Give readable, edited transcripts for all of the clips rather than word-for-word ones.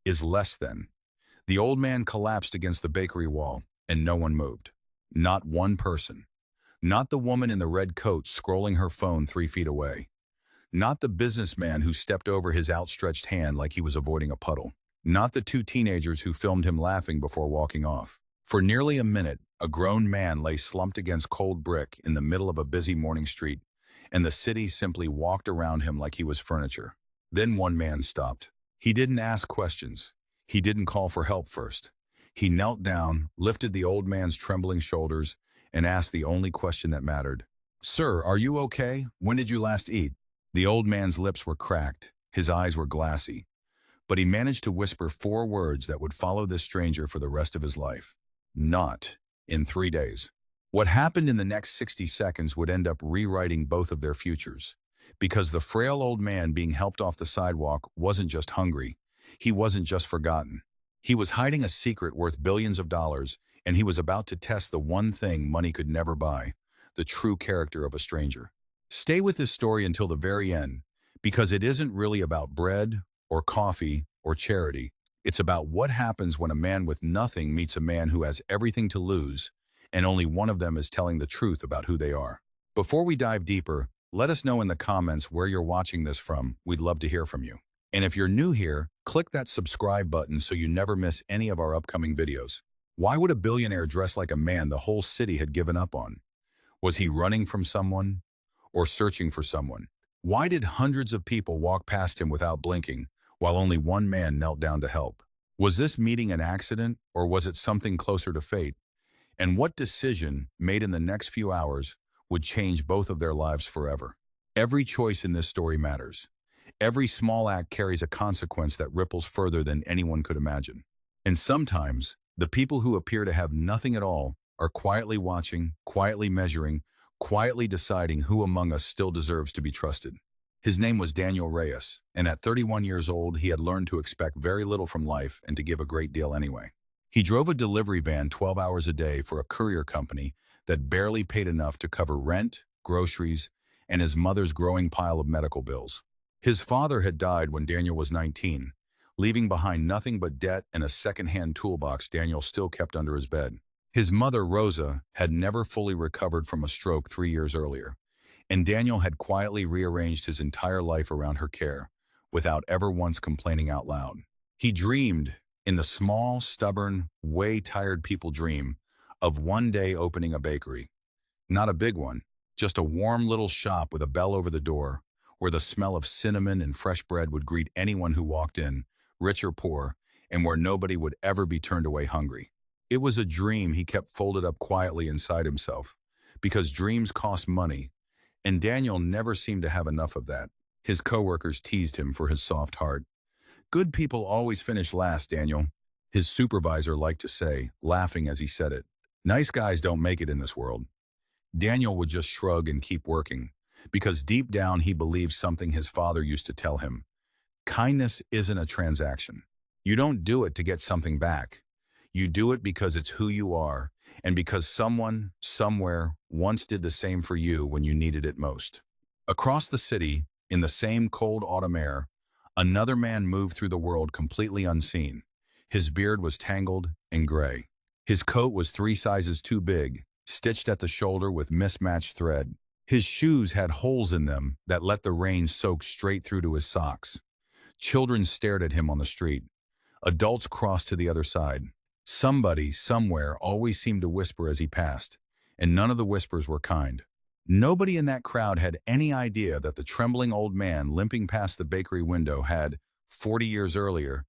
is less than. The old man collapsed against the bakery wall, and no one moved. Not one person. Not the woman in the red coat scrolling her phone 3 feet away. Not the businessman who stepped over his outstretched hand like he was avoiding a puddle. Not the two teenagers who filmed him laughing before walking off. For nearly a minute, a grown man lay slumped against cold brick in the middle of a busy morning street, and the city simply walked around him like he was furniture. Then one man stopped. He didn't ask questions. He didn't call for help first. He knelt down, lifted the old man's trembling shoulders, and asked the only question that mattered. "Sir, are you okay? When did you last eat?" The old man's lips were cracked. His eyes were glassy. But he managed to whisper 4 words that would follow this stranger for the rest of his life. Not in 3 days. What happened in the next 60 seconds would end up rewriting both of their futures. Because the frail old man being helped off the sidewalk wasn't just hungry. He wasn't just forgotten. He was hiding a secret worth billions of dollars, and he was about to test the one thing money could never buy, the true character of a stranger. Stay with this story until the very end, because it isn't really about bread or coffee or charity. It's about what happens when a man with nothing meets a man who has everything to lose, and only one of them is telling the truth about who they are. Before we dive deeper, let us know in the comments where you're watching this from. We'd love to hear from you. And if you're new here, click that subscribe button so you never miss any of our upcoming videos. Why would a billionaire dress like a man the whole city had given up on? Was he running from someone or searching for someone? Why did hundreds of people walk past him without blinking, while only one man knelt down to help? Was this meeting an accident, or was it something closer to fate? And what decision, made in the next few hours, would change both of their lives forever? Every choice in this story matters. Every small act carries a consequence that ripples further than anyone could imagine. And sometimes, the people who appear to have nothing at all are quietly watching, quietly measuring, quietly deciding who among us still deserves to be trusted. His name was Daniel Reyes, and at 31 years old, he had learned to expect very little from life and to give a great deal anyway. He drove a delivery van 12 hours a day for a courier company that barely paid enough to cover rent, groceries, and his mother's growing pile of medical bills. His father had died when Daniel was 19, leaving behind nothing but debt and a second-hand toolbox Daniel still kept under his bed. His mother, Rosa, had never fully recovered from a stroke 3 years earlier, and Daniel had quietly rearranged his entire life around her care, without ever once complaining out loud. He dreamed, in the small, stubborn, way tired people dream, of one day opening a bakery. Not a big one, just a warm little shop with a bell over the door, where the smell of cinnamon and fresh bread would greet anyone who walked in, rich or poor, and where nobody would ever be turned away hungry. It was a dream he kept folded up quietly inside himself, because dreams cost money, and Daniel never seemed to have enough of that. His coworkers teased him for his soft heart. "Good people always finish last, Daniel," his supervisor liked to say, laughing as he said it. "Nice guys don't make it in this world." Daniel would just shrug and keep working, because deep down he believed something his father used to tell him. Kindness isn't a transaction. You don't do it to get something back. You do it because it's who you are, and because someone, somewhere, once did the same for you when you needed it most. Across the city, in the same cold autumn air, another man moved through the world completely unseen. His beard was tangled and gray. His coat was 3 sizes too big, stitched at the shoulder with mismatched thread. His shoes had holes in them that let the rain soak straight through to his socks. Children stared at him on the street. Adults crossed to the other side. Somebody, somewhere, always seemed to whisper as he passed, and none of the whispers were kind. Nobody in that crowd had any idea that the trembling old man limping past the bakery window had, 40 years earlier,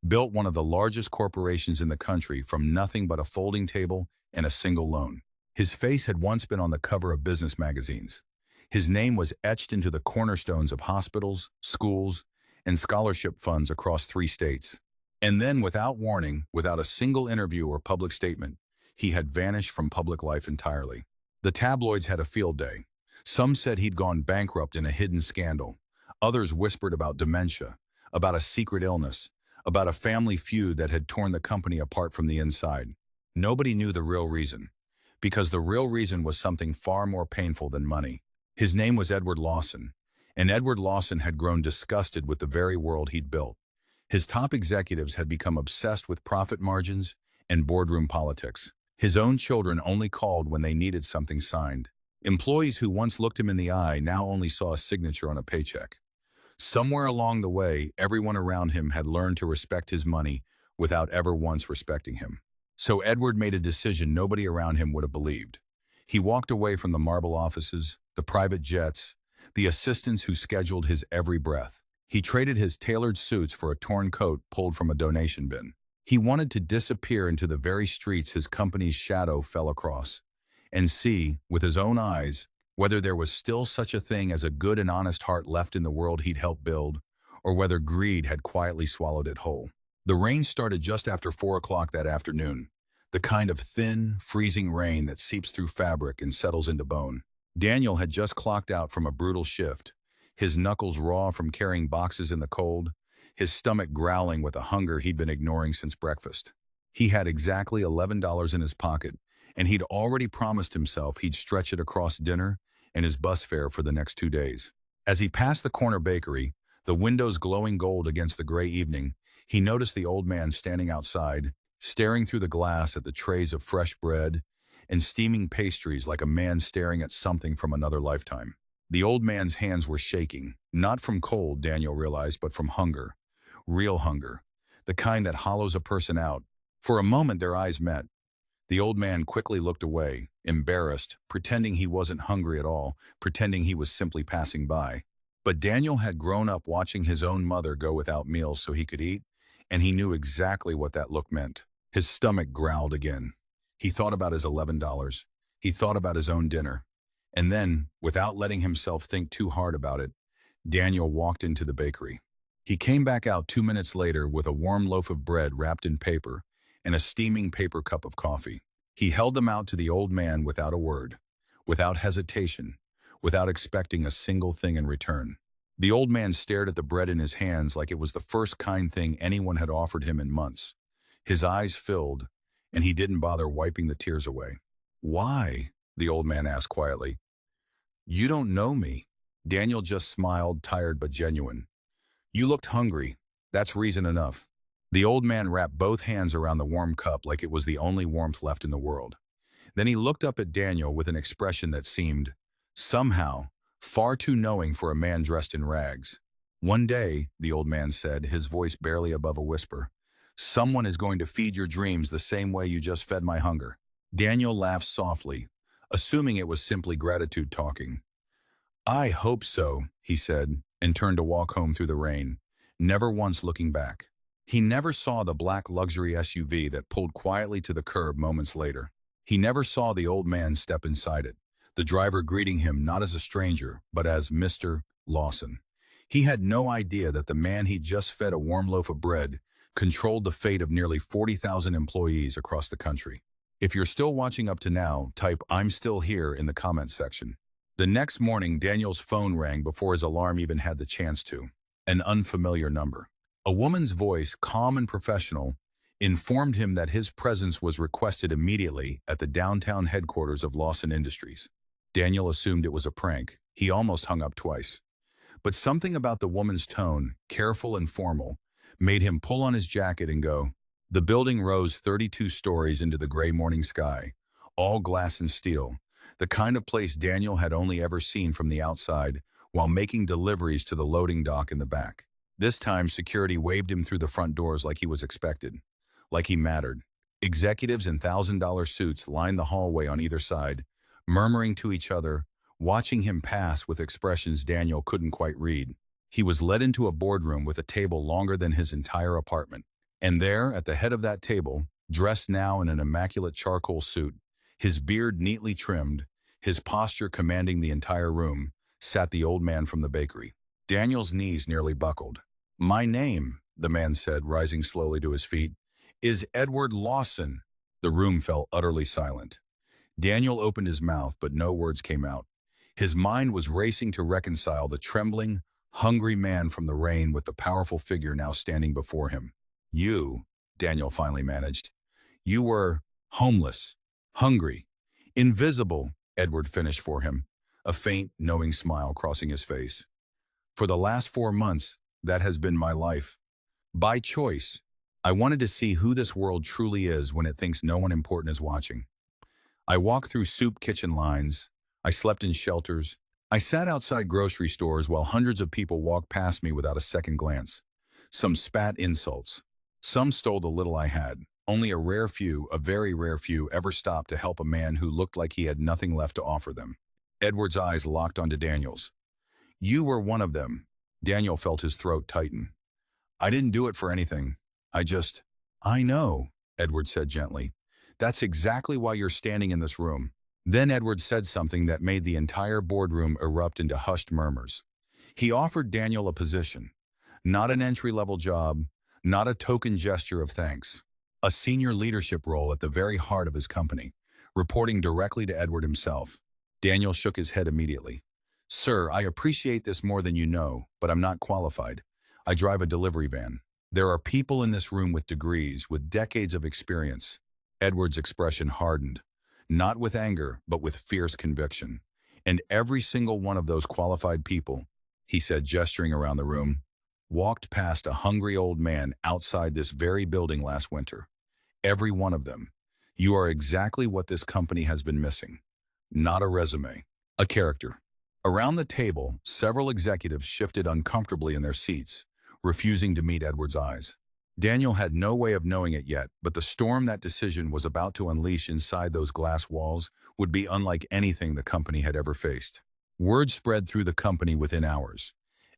built one of the largest corporations in the country from nothing but a folding table and a single loan. His face had once been on the cover of business magazines. His name was etched into the cornerstones of hospitals, schools, and scholarship funds across 3 states. And then, without warning, without a single interview or public statement, he had vanished from public life entirely. The tabloids had a field day. Some said he'd gone bankrupt in a hidden scandal. Others whispered about dementia, about a secret illness, about a family feud that had torn the company apart from the inside. Nobody knew the real reason, because the real reason was something far more painful than money. His name was Edward Lawson, and Edward Lawson had grown disgusted with the very world he'd built. His top executives had become obsessed with profit margins and boardroom politics. His own children only called when they needed something signed. Employees who once looked him in the eye now only saw a signature on a paycheck. Somewhere along the way, everyone around him had learned to respect his money without ever once respecting him. So Edward made a decision nobody around him would have believed. He walked away from the marble offices, the private jets, the assistants who scheduled his every breath. He traded his tailored suits for a torn coat pulled from a donation bin. He wanted to disappear into the very streets his company's shadow fell across, and see, with his own eyes, whether there was still such a thing as a good and honest heart left in the world he'd helped build, or whether greed had quietly swallowed it whole. The rain started just after 4 o'clock that afternoon, the kind of thin, freezing rain that seeps through fabric and settles into bone. Daniel had just clocked out from a brutal shift, his knuckles raw from carrying boxes in the cold, his stomach growling with a hunger he'd been ignoring since breakfast. He had exactly $11 in his pocket, and he'd already promised himself he'd stretch it across dinner and his bus fare for the next 2 days. As he passed the corner bakery, the windows glowing gold against the gray evening, he noticed the old man standing outside, staring through the glass at the trays of fresh bread and steaming pastries like a man staring at something from another lifetime. The old man's hands were shaking, not from cold, Daniel realized, but from hunger. Real hunger, the kind that hollows a person out. For a moment their eyes met. The old man quickly looked away, embarrassed, pretending he wasn't hungry at all, pretending he was simply passing by. But Daniel had grown up watching his own mother go without meals so he could eat, and he knew exactly what that look meant. His stomach growled again. He thought about his $11. He thought about his own dinner. And then, without letting himself think too hard about it, Daniel walked into the bakery. He came back out 2 minutes later with a warm loaf of bread wrapped in paper and a steaming paper cup of coffee. He held them out to the old man without a word, without hesitation, without expecting a single thing in return. The old man stared at the bread in his hands like it was the first kind thing anyone had offered him in months. His eyes filled, and he didn't bother wiping the tears away. "Why?" the old man asked quietly. "You don't know me." Daniel just smiled, tired but genuine. "You looked hungry. That's reason enough." The old man wrapped both hands around the warm cup like it was the only warmth left in the world. Then he looked up at Daniel with an expression that seemed, somehow, far too knowing for a man dressed in rags. "One day," the old man said, his voice barely above a whisper, "someone is going to feed your dreams the same way you just fed my hunger." Daniel laughed softly, assuming it was simply gratitude talking. "I hope so," he said, and turned to walk home through the rain, never once looking back. He never saw the black luxury SUV that pulled quietly to the curb moments later. He never saw the old man step inside it, the driver greeting him not as a stranger, but as Mr. Lawson. He had no idea that the man he'd just fed a warm loaf of bread controlled the fate of nearly 40,000 employees across the country. If you're still watching up to now, type "I'm still here" in the comment section. The next morning, Daniel's phone rang before his alarm even had the chance to. An unfamiliar number. A woman's voice, calm and professional, informed him that his presence was requested immediately at the downtown headquarters of Lawson Industries. Daniel assumed it was a prank. He almost hung up twice. But something about the woman's tone, careful and formal, made him pull on his jacket and go. The building rose 32 stories into the gray morning sky, all glass and steel, the kind of place Daniel had only ever seen from the outside while making deliveries to the loading dock in the back. This time, security waved him through the front doors like he was expected, like he mattered. Executives in $1,000 suits lined the hallway on either side, murmuring to each other, watching him pass with expressions Daniel couldn't quite read. He was led into a boardroom with a table longer than his entire apartment. And there, at the head of that table, dressed now in an immaculate charcoal suit, his beard neatly trimmed, his posture commanding the entire room, sat the old man from the bakery. Daniel's knees nearly buckled. "My name," the man said, rising slowly to his feet, "is Edward Lawson." The room fell utterly silent. Daniel opened his mouth, but no words came out. His mind was racing to reconcile the trembling, hungry man from the rain with the powerful figure now standing before him. "You," Daniel finally managed. "You were homeless, hungry, invisible," Edward finished for him, a faint, knowing smile crossing his face. "For the last 4 months, that has been my life." By choice, I wanted to see who this world truly is when it thinks no one important is watching. I walked through soup kitchen lines. I slept in shelters. I sat outside grocery stores while hundreds of people walked past me without a second glance. Some spat insults. Some stole the little I had. Only a rare few, a very rare few, ever stopped to help a man who looked like he had nothing left to offer them. Edward's eyes locked onto Daniel's. You were one of them. Daniel felt his throat tighten. I didn't do it for anything. I know, Edward said gently. That's exactly why you're standing in this room. Then Edward said something that made the entire boardroom erupt into hushed murmurs. He offered Daniel a position. Not an entry-level job, not a token gesture of thanks. A senior leadership role at the very heart of his company, reporting directly to Edward himself. Daniel shook his head immediately. Sir, I appreciate this more than you know, but I'm not qualified. I drive a delivery van. There are people in this room with degrees, with decades of experience. Edward's expression hardened, not with anger, but with fierce conviction. And every single one of those qualified people, he said, gesturing around the room, walked past a hungry old man outside this very building last winter. Every one of them. You are exactly what this company has been missing. Not a resume, a character. Around the table, several executives shifted uncomfortably in their seats, refusing to meet Edward's eyes. Daniel had no way of knowing it yet, but the storm that decision was about to unleash inside those glass walls would be unlike anything the company had ever faced. Word spread through the company within hours,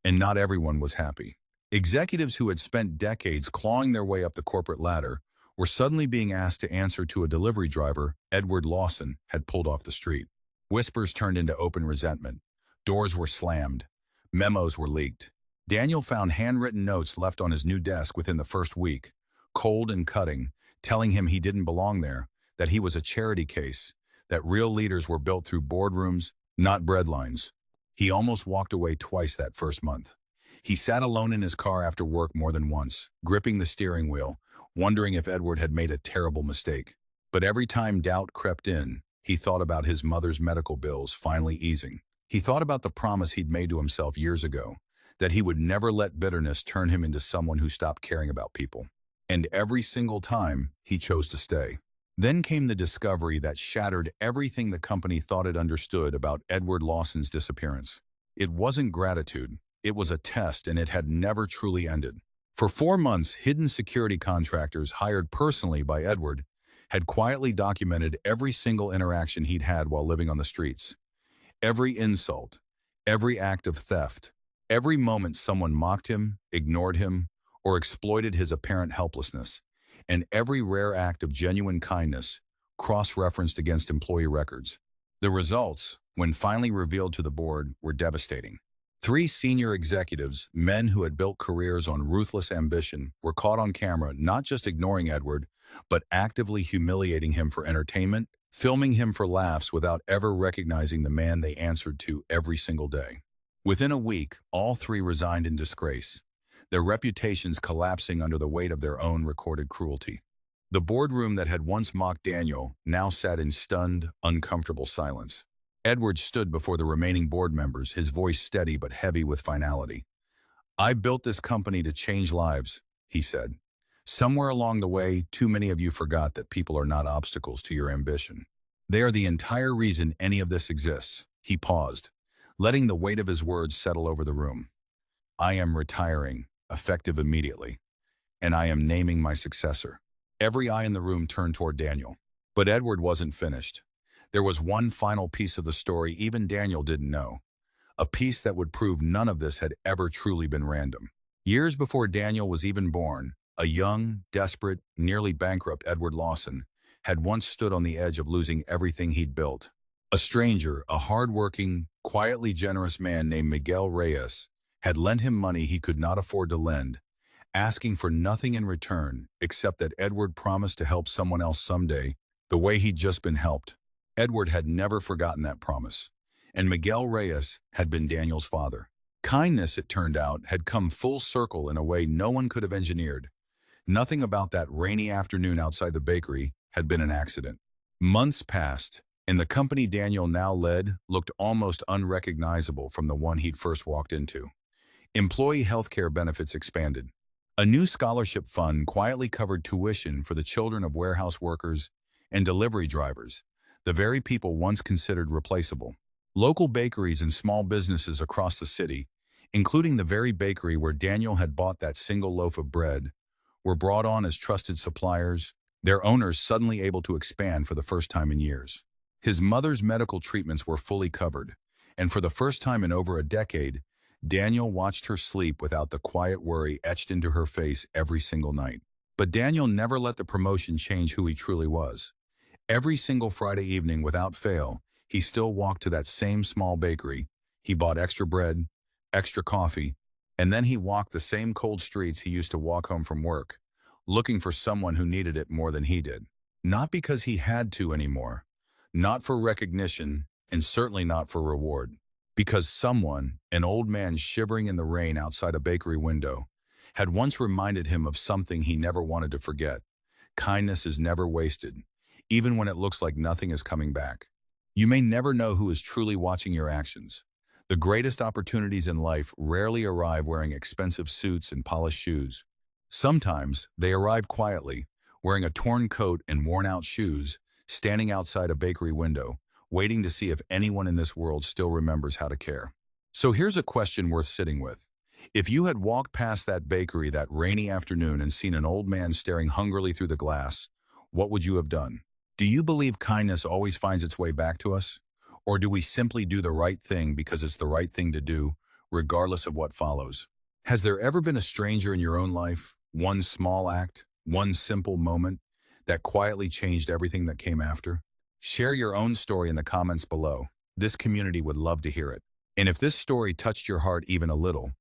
and not everyone was happy. Executives who had spent decades clawing their way up the corporate ladder were suddenly being asked to answer to a delivery driver Edward Lawson had pulled off the street. Whispers turned into open resentment. Doors were slammed. Memos were leaked. Daniel found handwritten notes left on his new desk within the first week, cold and cutting, telling him he didn't belong there, that he was a charity case, that real leaders were built through boardrooms, not breadlines. He almost walked away twice that first month. He sat alone in his car after work more than once, gripping the steering wheel, wondering if Edward had made a terrible mistake. But every time doubt crept in, he thought about his mother's medical bills finally easing. He thought about the promise he'd made to himself years ago, that he would never let bitterness turn him into someone who stopped caring about people. And every single time, he chose to stay. Then came the discovery that shattered everything the company thought it understood about Edward Lawson's disappearance. It wasn't gratitude. It was a test, and it had never truly ended. For 4 months, hidden security contractors hired personally by Edward had quietly documented every single interaction he'd had while living on the streets. Every insult, every act of theft, every moment someone mocked him, ignored him, or exploited his apparent helplessness, and every rare act of genuine kindness cross-referenced against employee records. The results, when finally revealed to the board, were devastating. 3 senior executives, men who had built careers on ruthless ambition, were caught on camera not just ignoring Edward, but actively humiliating him for entertainment, filming him for laughs without ever recognizing the man they answered to every single day. Within a week, all 3 resigned in disgrace, their reputations collapsing under the weight of their own recorded cruelty. The boardroom that had once mocked Daniel now sat in stunned, uncomfortable silence. Edward stood before the remaining board members, his voice steady but heavy with finality. "I built this company to change lives," he said. "Somewhere along the way, too many of you forgot that people are not obstacles to your ambition. They are the entire reason any of this exists." He paused, letting the weight of his words settle over the room. "I am retiring, effective immediately, and I am naming my successor." Every eye in the room turned toward Daniel. But Edward wasn't finished. There was one final piece of the story even Daniel didn't know, a piece that would prove none of this had ever truly been random. Years before Daniel was even born, a young, desperate, nearly bankrupt Edward Lawson had once stood on the edge of losing everything he'd built. A stranger, a hard-working, quietly generous man named Miguel Reyes, had lent him money he could not afford to lend, asking for nothing in return except that Edward promised to help someone else someday, the way he'd just been helped. Edward had never forgotten that promise, and Miguel Reyes had been Daniel's father. Kindness, it turned out, had come full circle in a way no one could have engineered. Nothing about that rainy afternoon outside the bakery had been an accident. Months passed, and the company Daniel now led looked almost unrecognizable from the one he'd first walked into. Employee healthcare benefits expanded. A new scholarship fund quietly covered tuition for the children of warehouse workers and delivery drivers, the very people once considered replaceable. Local bakeries and small businesses across the city, including the very bakery where Daniel had bought that single loaf of bread, were brought on as trusted suppliers, their owners suddenly able to expand for the first time in years. His mother's medical treatments were fully covered, and for the first time in over a decade, Daniel watched her sleep without the quiet worry etched into her face every single night. But Daniel never let the promotion change who he truly was. Every single Friday evening without fail, he still walked to that same small bakery. He bought extra bread, extra coffee, and then he walked the same cold streets he used to walk home from work, looking for someone who needed it more than he did. Not because he had to anymore, not for recognition, and certainly not for reward. Because someone, an old man shivering in the rain outside a bakery window, had once reminded him of something he never wanted to forget. Kindness is never wasted, even when it looks like nothing is coming back. You may never know who is truly watching your actions. The greatest opportunities in life rarely arrive wearing expensive suits and polished shoes. Sometimes they arrive quietly, wearing a torn coat and worn-out shoes, standing outside a bakery window, waiting to see if anyone in this world still remembers how to care. So here's a question worth sitting with. If you had walked past that bakery that rainy afternoon and seen an old man staring hungrily through the glass, what would you have done? Do you believe kindness always finds its way back to us? Or do we simply do the right thing because it's the right thing to do, regardless of what follows? Has there ever been a stranger in your own life, one small act, one simple moment, that quietly changed everything that came after? Share your own story in the comments below. This community would love to hear it. And if this story touched your heart even a little,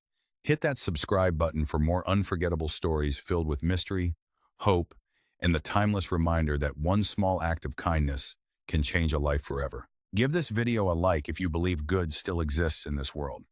hit that subscribe button for more unforgettable stories filled with mystery, hope, and the timeless reminder that one small act of kindness can change a life forever. Give this video a like if you believe good still exists in this world.